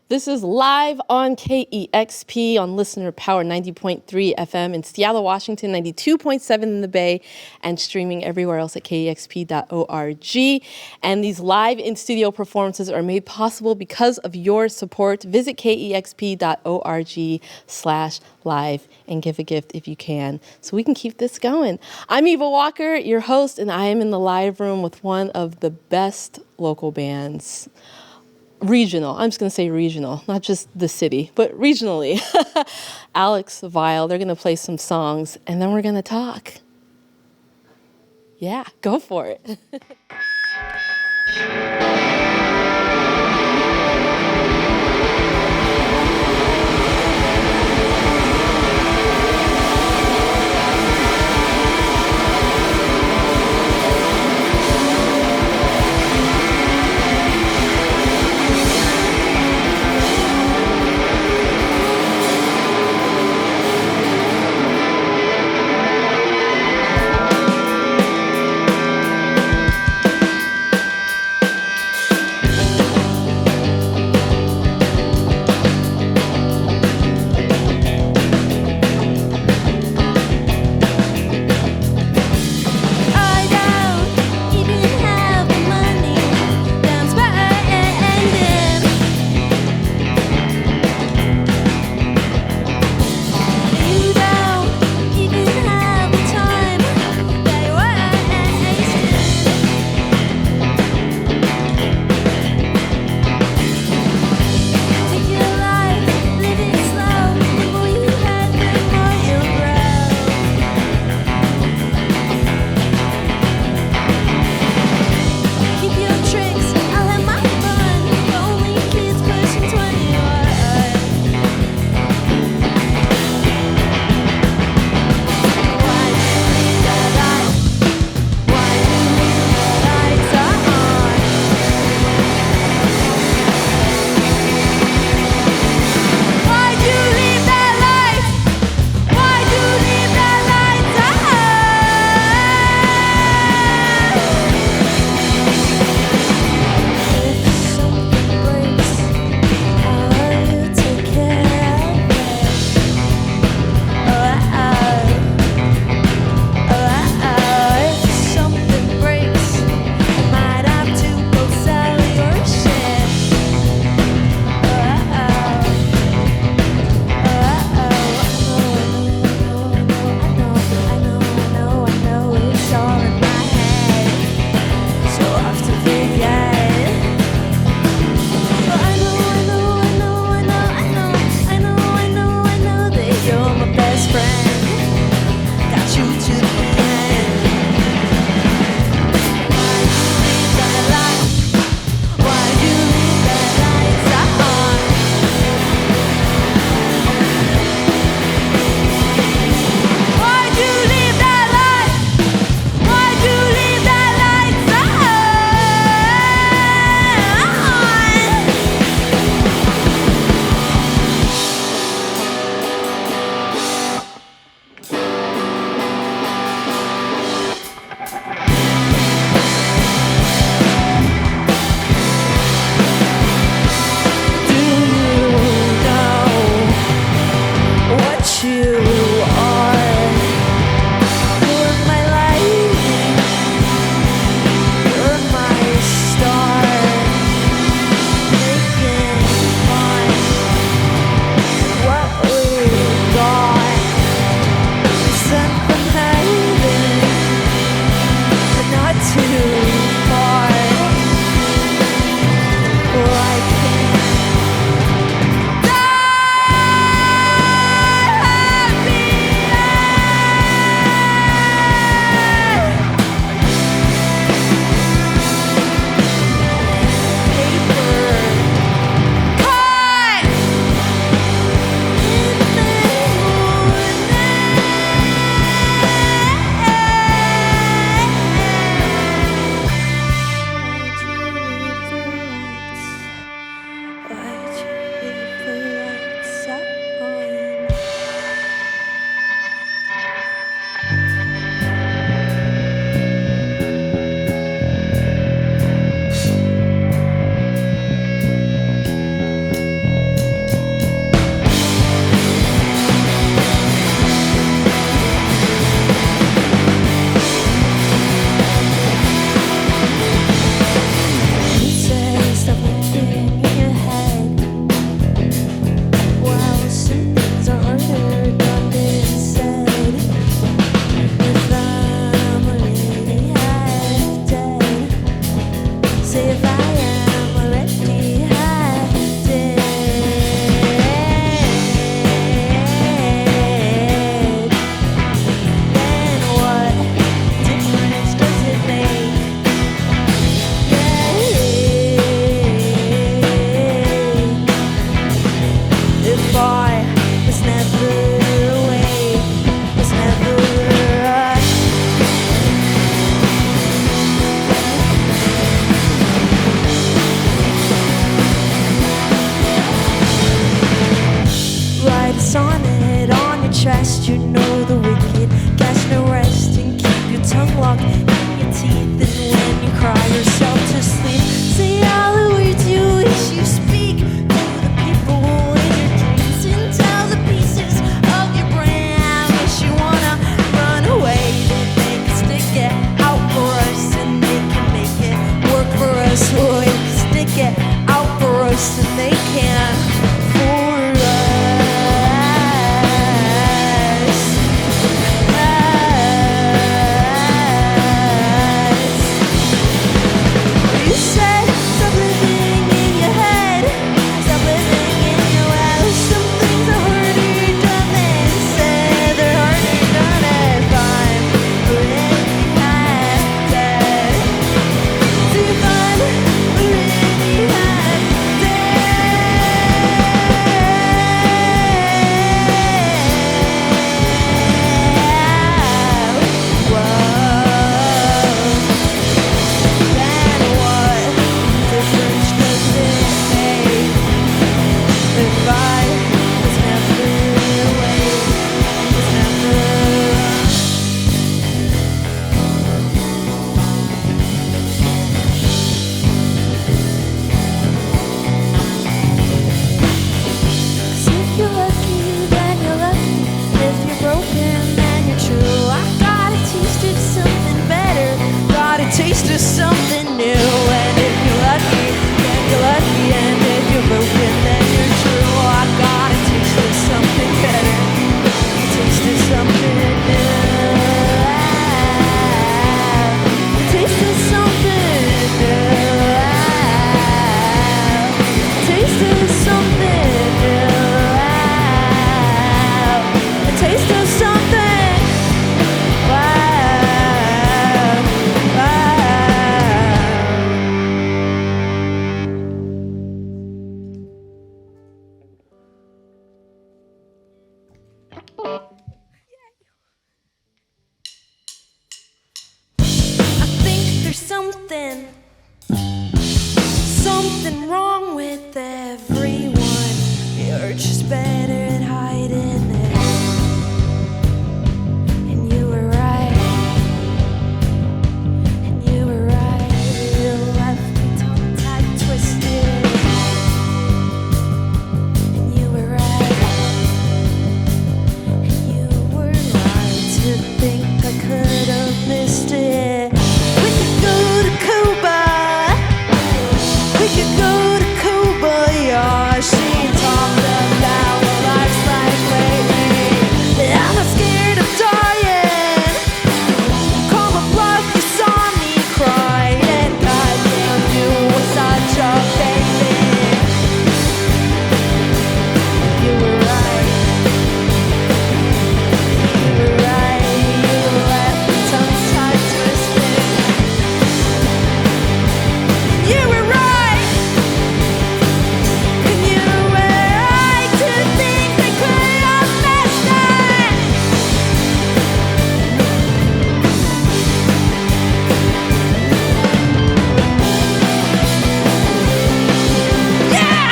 This is live on KEXP on Listener Power 90.3 FM in Seattle, Washington, 92.7 in the Bay, and streaming everywhere else at KEXP.org. And these live in-studio performances are made possible because of your support. Visit KEXP.org/live and give a gift if you can, so we can keep this going. I'm Eva Walker, your host, and I am in the live room with one of the best local bands. Regional. I'm just going to say regional, not just the city, but regionally. Alex Vile. They're going to play some songs, and then we're going to talk. Yeah, go for it. past, you know the wicked. Catch no rest and keep your tongue locked in your teeth. And when you cry yourself to sleep, say all the words you wish you speak to the people in your dreams, and tell the pieces of your brain how much you wanna run away. That they can stick it out for us and they can make it work for us. Boy, stick it out for us and they can for us. You said stop living in your head, stop living in your house. Some things are harder done than said, they're harder done if I'm already had dead. So you find already had dead. Whoa. Then what difference does it make if I was never away, was never Cause if you're lucky, then you're lucky. If you're broken, then you're true. I got a taste of something better, got a taste of something new. And if you're lucky, then you're lucky. And if you're broken, then you're true. I got a taste of something better, a taste of something new. A taste of something new. A taste of something new. A taste of something. Wow. I think there's something wrong with everyone. You're just better at hiding it. And you were right. And you were right. You left me tongue-tied, twisted. And you were right. And you were right to think I could have missed it. We could go to Cuba. We could go to Kobayashi and talk about what life's like lately. I'm not scared of dying. Call my bluff, you saw me cry. And goddamn, you were such a baby. You were right. You were right. You left me tongue-tied, twisted. You were right. And you were right to think I could have messed up. Yeah!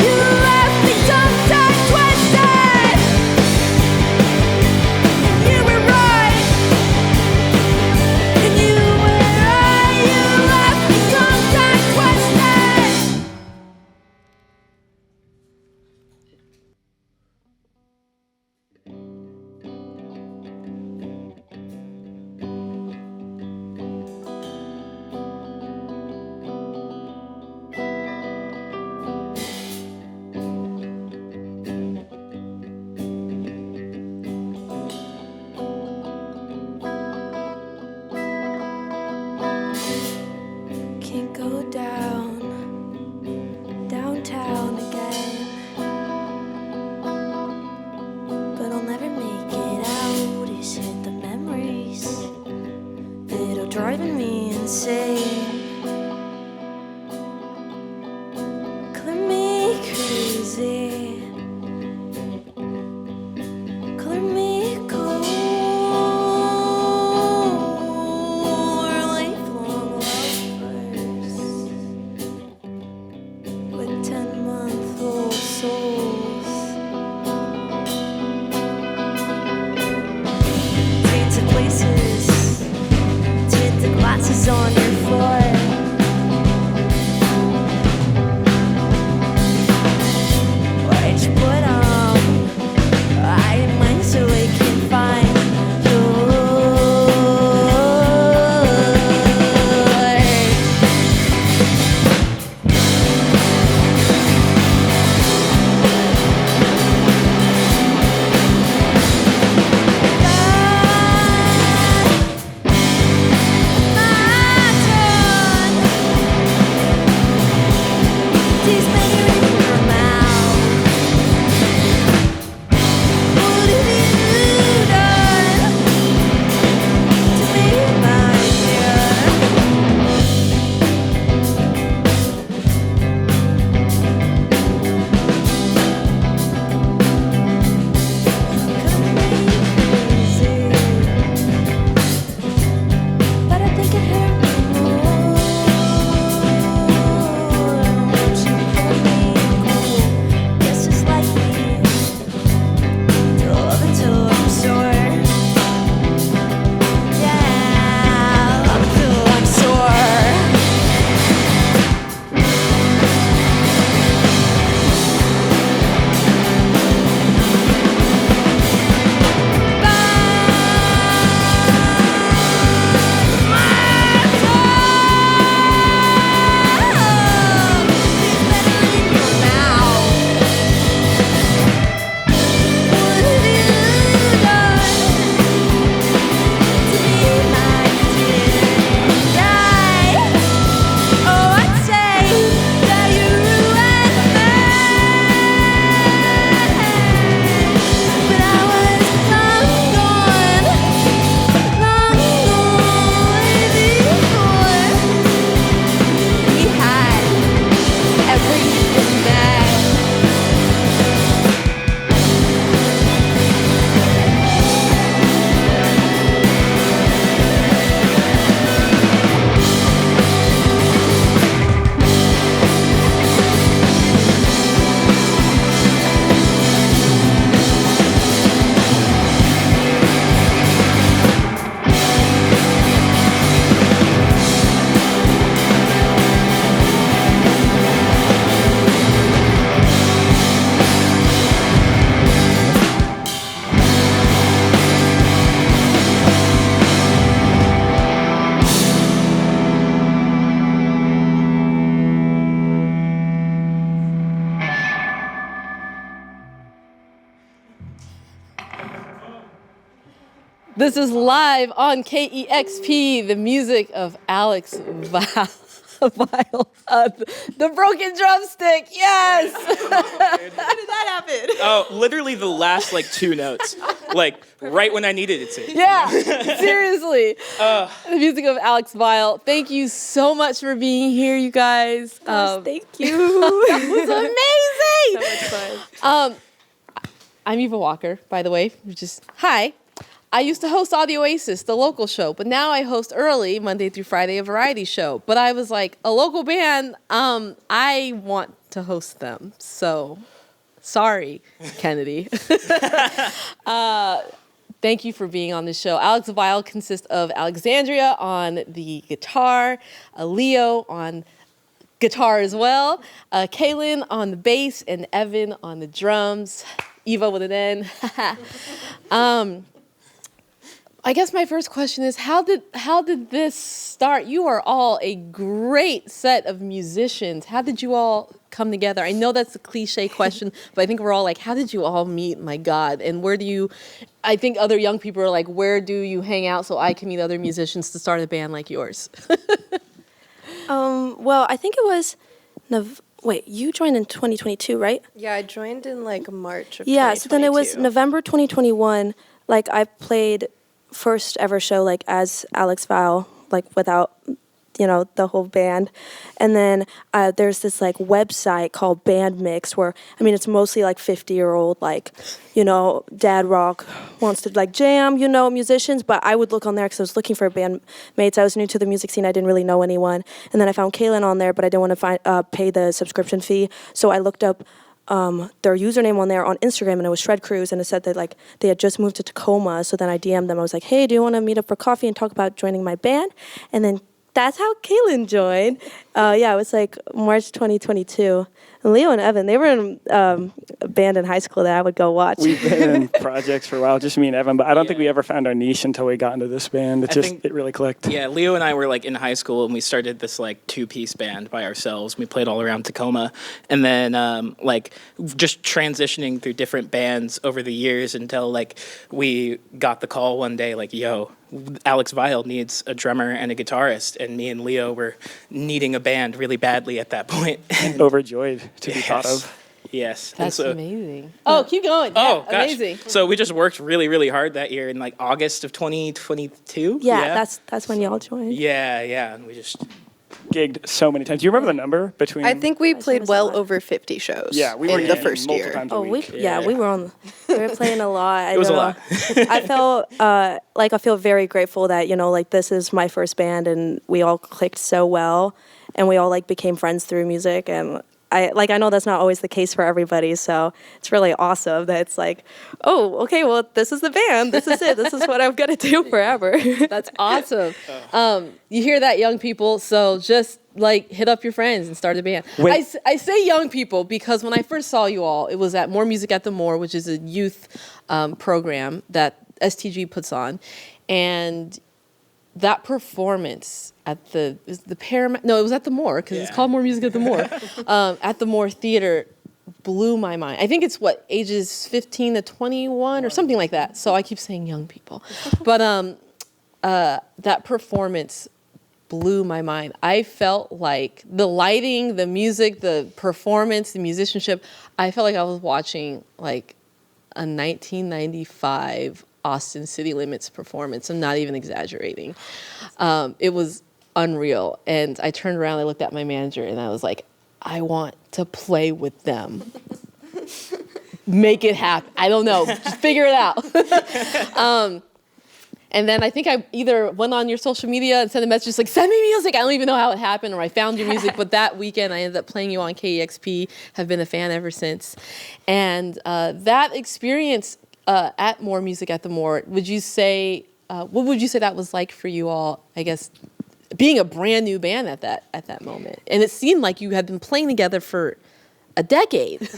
You left me tongue-tied, twisted. And you were right. And you were right. You left me tongue-tied, twisted. Can't go downtown again. But I'll never make it out. Is it the memories that are driving me insane? Color me crazy. Color me cold. We're lifelong lovers. glasses on your floor. Why'd you put on? I didn't mind so I can find your. This is live on KEXP, the music of Alex Vile. The broken drumstick, yes! How did that happen? Oh, literally the last like 2 notes, like right when I needed it to. Yeah, seriously. The music of Alex Vile. Thank you so much for being here, you guys. Thank you. That was amazing. So much fun. I'm Eva Walker, by the way. Hi. I used to host Audio Oasis, the local show, but now I host early, Monday through Friday, a variety show. But I was like, a local band, I want to host them. So, sorry, Kennedy. Thank you for being on the show. Alex Vile consists of Alexandra on the guitar, Leo on guitar as well, Kaelyn on the bass, and Evan on the drums. Eva with an N. I guess my first question is, how did this start? You are all a great set of musicians. How did you all come together? I know that's a cliche question, but I think we're all like, how did you all meet? My God. And I think other young people are like, where do you hang out so I can meet other musicians to start a band like yours? Well, I think it was, you joined in 2022, right? Yeah, I joined in like March of 2022. Yeah, so then it was November 2021, like I played first ever show like as Alex Vile, like without the whole band. And then there's this like website called Band Mix where it's mostly like 50-year-old like dad rock wants to like jam musicians, but I would look on there because I was looking for bandmates. I was new to the music scene. I didn't really know anyone, and then I found Kaelyn on there, but I didn't want to pay the subscription fee, so I looked up their username on there on Instagram, and it was Shred Cruz, and it said that like they had just moved to Tacoma. So then I DM'd them. I was like, hey, do you want to meet up for coffee and talk about joining my band? And then that's how Kaelyn joined. It was like March 2022. And Leo and Evan, they were in a band in high school that I would go watch. We've been in projects for a while, just me and Evan, but I don't think we ever found our niche until we got into this band. It really clicked. Yeah, Leo and I were like in high school, and we started this like 2-piece band by ourselves. We played all around Tacoma, and then like just transitioning through different bands over the years until like we got the call one day, like, yo, Alex Vile needs a drummer and a guitarist, and me and Leo were needing a band really badly at that point. Overjoyed to be thought of. Yes. That's amazing. Oh, keep going. Oh, yeah, gosh. amazing. So we just worked really, really hard that year in like August of 2022. Yeah, that's when y'all joined. Yeah, and we just Gigged so many times. Do you remember the number between? I think we played was a well lot. over 50 shows. Yeah, we were in the gigging first multiple year. times a Oh, week. we were playing a lot. It was a lot. I felt I feel very grateful that like this is my first band and we all clicked so well, and we all like became friends through music. And I know that's not always the case for everybody, so it's really awesome that it's like, oh, okay, well, this is the band. This is it. This is what I'm gonna do forever. That's awesome. You hear that, young people? So just like hit up your friends and start a band. I say young people because when I first saw you all, it was at More Music at the More, which is a youth program that STG puts on, and that performance at the Paramount. No, it was at the More because it's called More Music at the More. At the More Theater blew my mind. I think it's ages 15 to 21 or something like that. So I keep saying young people, but that performance blew my mind. I felt like the lighting, the music, the performance, the musicianship. I felt like I was watching like a 1995 Austin City Limits performance. I'm not even exaggerating. It was unreal. And I turned around, I looked at my manager, and I was like, I want to play with them. Make it happen. I don't know. Just figure it out. And then I think I either went on your social media and sent a message like, send me music. I don't even know how it happened, or I found your music. But that weekend, I ended up playing you on KEXP. Have been a fan ever since. And that experience at More Music at the More, would you say, what would you say that was like for you all, I guess, being a brand new band at that moment? And it seemed like you had been playing together for a decade.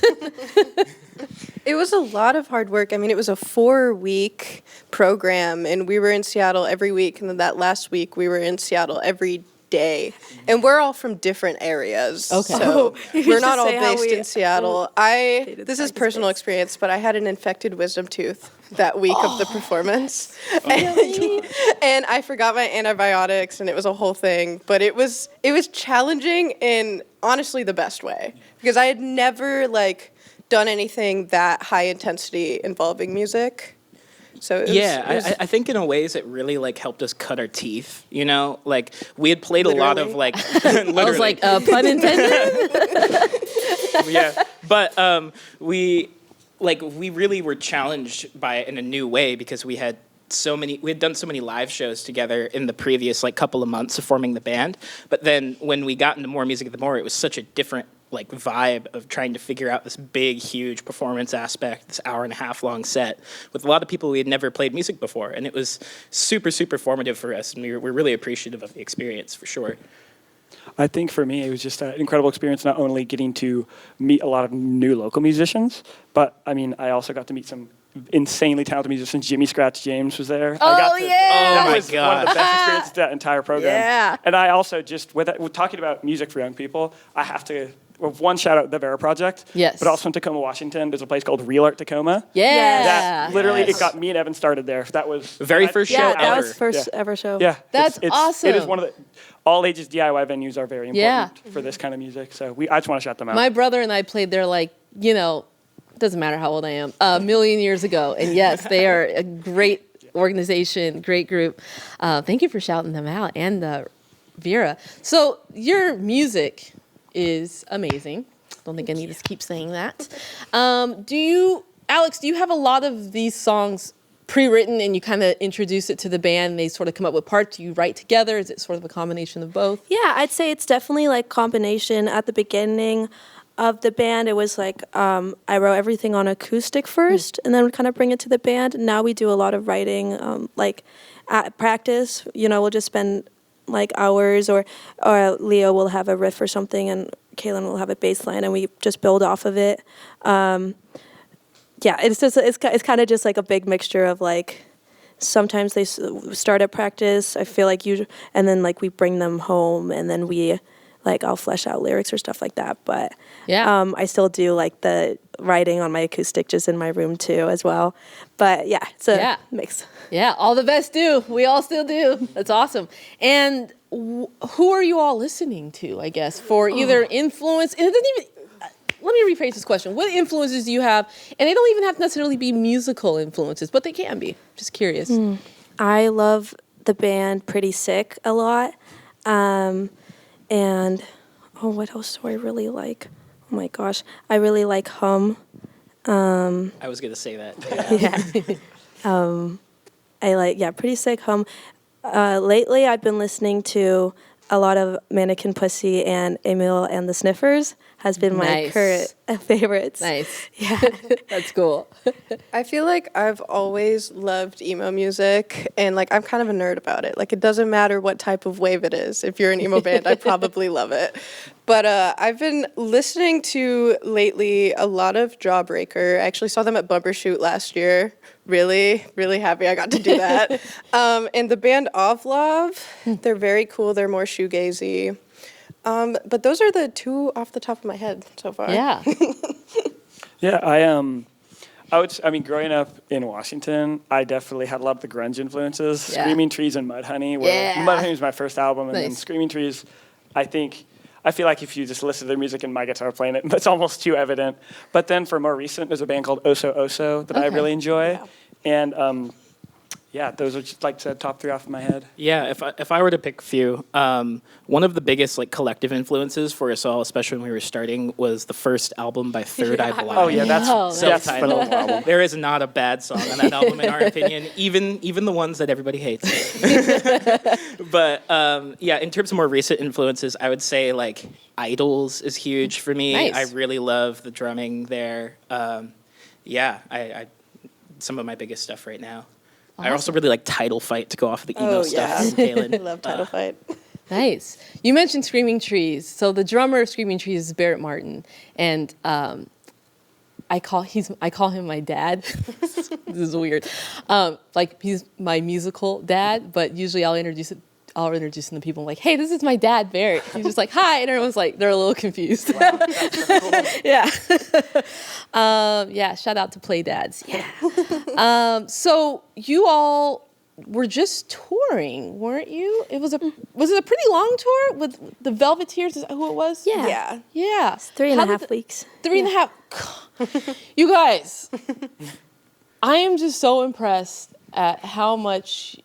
It was a lot of hard work. I mean, it was a 4-week program, and we were in Seattle every week. And then that last week, we were in Seattle every day. And we're all from different areas. Okay. So we're not all say how based we- in Seattle. This is personal experience, but I had an infected wisdom tooth that week of the performance. And I forgot my antibiotics, and it was a whole thing. But it was challenging in honestly the best way, because I had never done anything that high intensity involving music. So it was, I think in a ways it really helped us cut our teeth. You know, we had played a lot of literally. I was like, pun intended. Yeah, but we really were challenged by it in a new way, because we had done so many live shows together in the previous couple of months of forming the band. But then when we got into More Music at the More, it was such a different vibe of trying to figure out this big, huge performance aspect, this 1.5 hour long set with a lot of people we had never played music before. And it was super, super formative for us. And we're really appreciative of the experience, for sure. I think for me, it was just an incredible experience, not only getting to meet a lot of new local musicians, but I also got to meet some insanely talented musicians. Jimmy Scratch James was there. Oh, yeah. That Oh, my was one of the best experiences of that entire program. Yeah. And I also with talking about music for young people, I have to, one shout out the Vera Project. Yes. But also in Tacoma, Washington, there's a place called Real Art Tacoma. Yeah. That literally, Yes. it got me and Evan started there. That was Very first show Yeah, that ever. was first ever show. Yeah. That's awesome. It is one of the, all ages DIY venues are very important Yeah. for this kind of music. So I just want to shout them out. My brother and I played there doesn't matter how old I am, a million years ago. And yes, they are a great organization, great group. Thank you for shouting them out, and Vera. So your music is amazing. Don't think I need to keep saying that. Alex, do you have a lot of these songs pre-written and you kind of introduce it to the band and they sort of come up with parts? Do you write together? Is it sort of a combination of both? Yeah, I'd say it's definitely combination. At the beginning, of the band, it was like I wrote everything on acoustic first, and then would kind of bring it to the band. Now we do a lot of writing, like at practice. We'll just spend like hours, or Leo will have a riff or something, and Kaelyn will have a bass line, and we just build off of it. It's kind of just like a big mixture of like. Sometimes they start at practice. I feel like and then like we bring them home, and then I'll flesh out lyrics or stuff like that. But I still do like the writing on my acoustic just in my room too as well. But yeah, it's a mix. Yeah, all the best do. We all still do. That's awesome. And who are you all listening to, I guess, for either influence? And it doesn't even. Let me rephrase this question. What influences do you have? And they don't even have to necessarily be musical influences, but they can be. Just curious. I love the band Pretty Sick a lot. And, what else do I really like? Oh my gosh. I really like Hum. I was going to say that. I like, Pretty Sick, Hum. Lately, I've been listening to a lot of Mannequin Pussy, and Emil and the Sniffers has been my current favorites. Nice. Yeah. That's cool. I feel like I've always loved emo music, and like I'm kind of a nerd about it. Like it doesn't matter what type of wave it is. If you're an emo band, I probably love it. But I've been listening to lately a lot of Jawbreaker. I actually saw them at Bumbershoot last year. Really, really happy I got to do that. And the band Ovlov, they're very cool. They're more shoegazy. But those are the two off the top of my head so far. Yeah. Yeah, I mean, growing up in Washington, I definitely had a lot of the grunge influences. Yeah. Screaming Trees and Mudhoney. Mudhoney was my first album, and then Screaming Trees, I feel like if you just listen to their music and my guitar playing it, that's almost too evident. But then for more recent, there's a band called Oso Oso that I really enjoy. Yeah. And those are just like the top three off of my head. Yeah, if I were to pick a few, one of the biggest like collective influences for us all, especially when we were starting, was the first album by Third Eye Blind. Oh yeah, that's Self-titled phenomenal album. There is not a bad song on that album in our opinion, even the ones that everybody hates. But in terms of more recent influences, I would say like Idols is huge for me. Nice. I really love the drumming there. I some of my biggest stuff right now. Awesome. I also really like Title Fight to go off of the emo stuff from Kaelyn. I love Title Fight. Nice. You mentioned Screaming Trees. So the drummer of Screaming Trees is Barrett Martin, and I call him my dad. This is weird. Like he's my musical dad, but usually I'll introduce him to people. I'm like, hey, this is my dad, Barrett. He's just like, hi, and everyone's like, they're a little confused. Wow, that's so cool. Shout out to Play Dads. Yeah. So you all were just touring, weren't you? Was it a pretty long tour with the Velveteers? Is that who it was? Yeah. Yeah. 3.5 weeks. 3.5. You guys, I am just so impressed at how much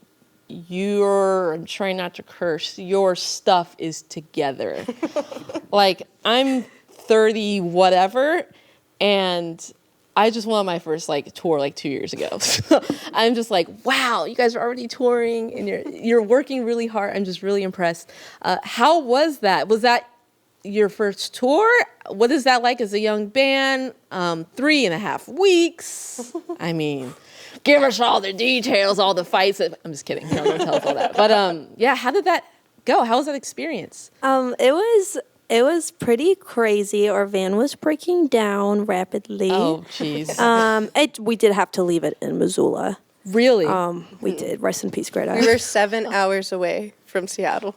I'm trying not to curse, your stuff is together. Like, I'm 30 whatever, and I just went on my first tour 2 years ago. So I'm just like, wow, you guys are already touring and you're working really hard. I'm just really impressed. How was that? Was that your first tour? What is that like as a young band? 3.5 weeks. I mean, give us all the details, all the fights. I'm just kidding. No, don't tell us all that. But how did that go? How was that experience? It was pretty crazy. Our van was breaking down rapidly. Oh, jeez. We did have to leave it in Missoula. Really? We did. Rest in peace, Great Eye. We were 7 hours away from Seattle.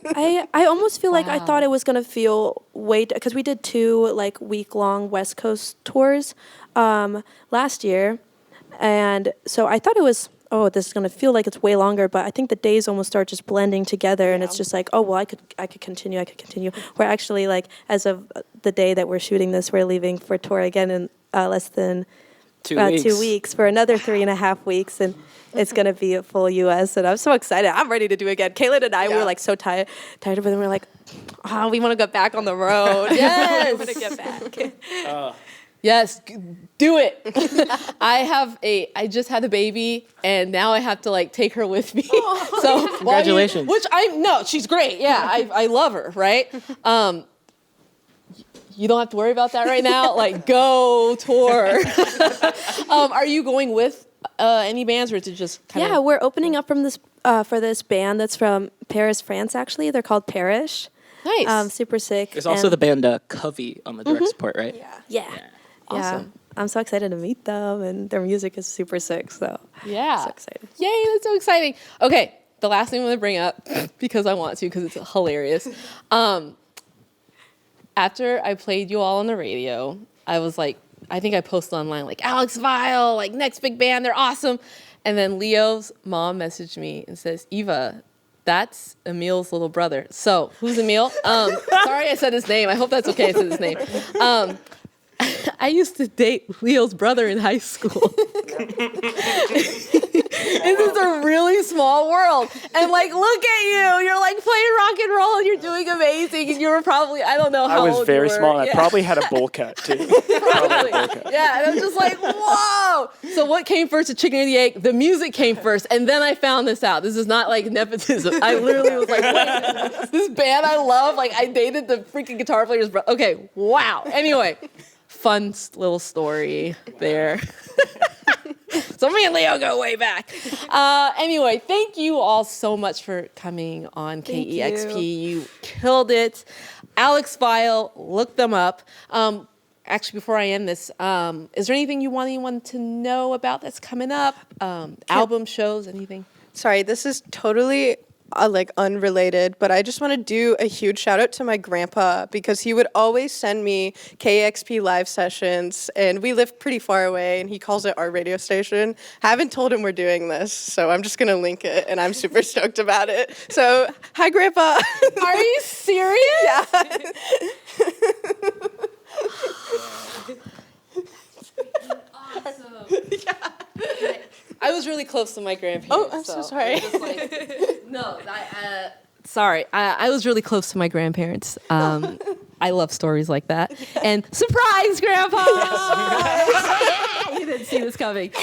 I almost feel like I thought it was going to feel because we did 2 week-long West Coast tours last year. And so I thought it was, this is going to feel like it's way longer, but I think the days almost start just blending together, and it's just like, I could continue. We're actually, as of the day that we're shooting this, we're leaving for tour again in less than 2 weeks for another 3.5 weeks, and it's going to be a full U.S., and I'm so excited. I'm ready to do it again. Kaelyn and I were, so tired of it, and we're like, we want to get back on the road. Yes. We want to get back. Yes, do it. I just had a baby, and now I have to take her with me. So congratulations. She's great. Yeah, I love her. Right. you don't have to worry about that right now. Like, go tour. Are you going with any bands, or is it just kind of? Yeah, we're opening up from this for this band that's from Paris, France. Actually, they're called Parish. Nice. Super sick. There's also the band Covey on the direct support, right? Yeah. Awesome. I'm so excited to meet them, and their music is super sick. So Yeah. so excited. Yay, that's so exciting. Okay, the last thing I'm going to bring up, because I want to, because it's hilarious. After I played you all on the radio, I was like, I think I posted online, like, Alex Vile, like, next big band, they're awesome. And then Leo's mom messaged me and says, Eva, that's Emil's little brother. So, who's Emil? Sorry I said his name. I hope that's okay I said his name. I used to date Leo's brother in high school. This is a really small world. And like, look at you. You're like playing rock and roll and you're doing amazing. And you were probably, I don't know how old I was very you were. small. And Yeah. I probably had a bowl cut too. Probably. Yeah, and I'm just like, whoa. So what came first, the chicken or the egg? The music came first. And then I found this out. This is not like nepotism. I literally was like, wait, this band I love, like I dated the freaking guitar player's brother. Okay, wow. Anyway, fun little story there. So me and Leo go way back. Anyway, thank you all so much for coming on KEXP. You killed it. Alex Vile, look them up. Actually, before I end this, is there anything you want anyone to know about that's coming up? Album shows, anything? Sorry, this is totally like unrelated, but I just want to do a huge shout out to my grandpa because he would always send me KEXP live sessions, and we live pretty far away, and he calls it our radio station. Haven't told him we're doing this, so I'm just gonna link it, and I'm super stoked about it. So, hi, Grandpa. Are you serious? Yeah. Awesome. Yeah. I was really close to my grandparents. Oh, I'm so sorry. I'm just like, no, sorry. I was really close to my grandparents. I love stories like that. And surprise, Grandpa! You didn't see this coming.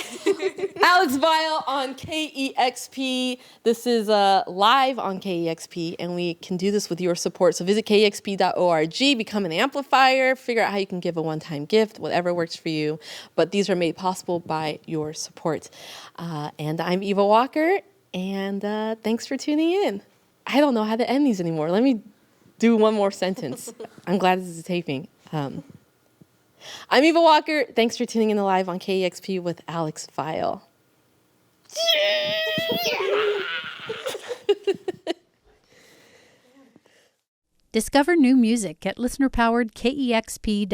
Alex Vile on KEXP. This is live on KEXP, and we can do this with your support. So visit kexp.org, become an amplifier, figure out how you can give a one-time gift, whatever works for you. But these are made possible by your support. And I'm Eva Walker, and thanks for tuning in. I don't know how to end these anymore. Let me do one more sentence. I'm glad this is taping. I'm Eva Walker. Thanks for tuning in live on KEXP with Alex Vile. Discover new music at listener-powered KEXP.org.